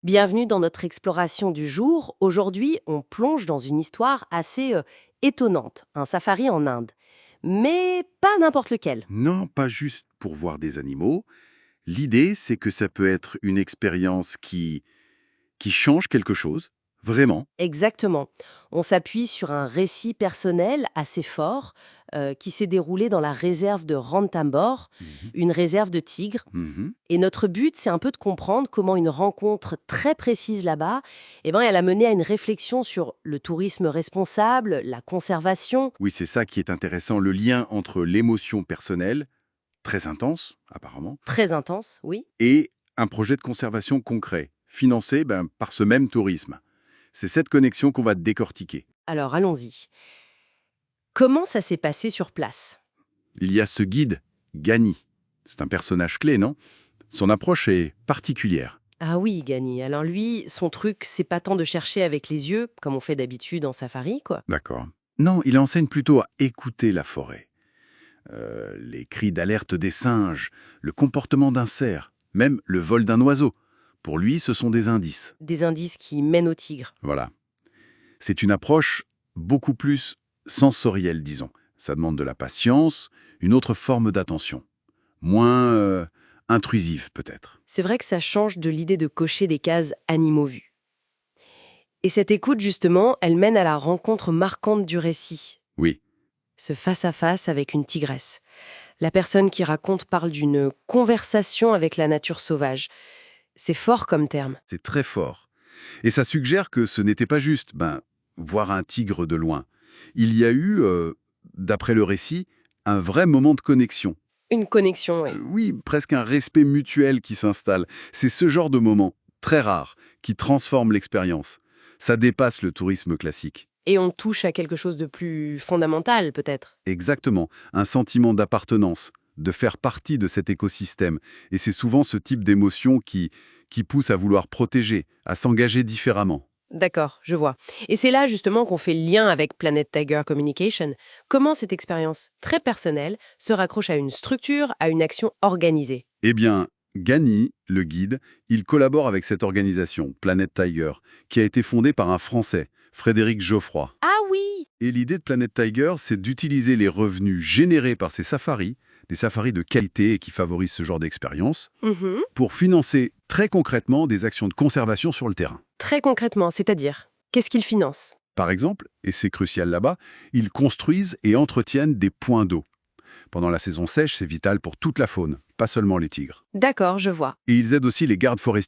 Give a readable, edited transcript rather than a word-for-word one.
Bienvenue dans notre exploration du jour. Aujourd'hui, on plonge dans une histoire assez étonnante, un safari en Inde. Mais pas n'importe lequel. Non, pas juste pour voir des animaux. L'idée, c'est que ça peut être une expérience qui change quelque chose, vraiment. Exactement. On s'appuie sur un récit personnel assez fort qui s'est déroulé dans la réserve de Ranthambore, Mhm. une réserve de tigres. Mhm. Et notre but, c'est un peu de comprendre comment une rencontre très précise là-bas, elle a mené à une réflexion sur le tourisme responsable, la conservation. Oui, c'est ça qui est intéressant, le lien entre l'émotion personnelle, très intense apparemment, Très intense, oui. et un projet de conservation concret, financé par ce même tourisme. C'est cette connexion qu'on va décortiquer. Alors allons-y. Comment ça s'est passé sur place? Il y a ce guide, Gani. C'est un personnage clé, non? Son approche est particulière. Ah oui, Gani. Alors lui, son truc, c'est pas tant de chercher avec les yeux, comme on fait d'habitude en safari, quoi. D'accord. Non, il enseigne plutôt à écouter la forêt. Les cris d'alerte des singes, le comportement d'un cerf, même le vol d'un oiseau. Pour lui, ce sont des indices. Des indices qui mènent au tigre. Voilà. C'est une approche beaucoup plus sensorielle, disons. Ça demande de la patience, une autre forme d'attention. Moins intrusive, peut-être. C'est vrai que ça change de l'idée de cocher des cases animaux vus. Et cette écoute, justement, elle mène à la rencontre marquante du récit. Oui, Ce face-à-face avec une tigresse. La personne qui raconte parle d'une conversation avec la nature sauvage. C'est fort comme terme. c'est très fort. Et ça suggère que ce n'était pas juste, voir un tigre de loin. Il y a eu, d'après le récit, un vrai moment de connexion. Une connexion, oui. Oui, presque un respect mutuel qui s'installe. C'est ce genre de moment, très rare, qui transforme l'expérience. Ça dépasse le tourisme classique. Et on touche à quelque chose de plus fondamental, peut-être. Exactement, un sentiment d'appartenance, de faire partie de cet écosystème. Et c'est souvent ce type d'émotion qui pousse à vouloir protéger, à s'engager différemment. D'accord, je vois. Et c'est là justement qu'on fait le lien avec Planet Tiger Communication. Comment cette expérience très personnelle se raccroche à une structure, à une action organisée? Eh bien, Gani, le guide, il collabore avec cette organisation, Planet Tiger, qui a été fondée par un Français, Frédéric Geoffroy. Ah oui. Et l'idée de Planet Tiger, c'est d'utiliser les revenus générés par ces safaris, des safaris de qualité et qui favorisent ce genre d'expérience, Mhm. pour financer très concrètement des actions de conservation sur le terrain. Très concrètement, c'est-à-dire, qu'est-ce qu'il finance? Par exemple, et c'est crucial là-bas, ils construisent et entretiennent des points d'eau. Pendant la saison sèche, c'est vital pour toute la faune, pas seulement les tigres. D'accord, je vois. Et ils aident aussi les gardes forestiers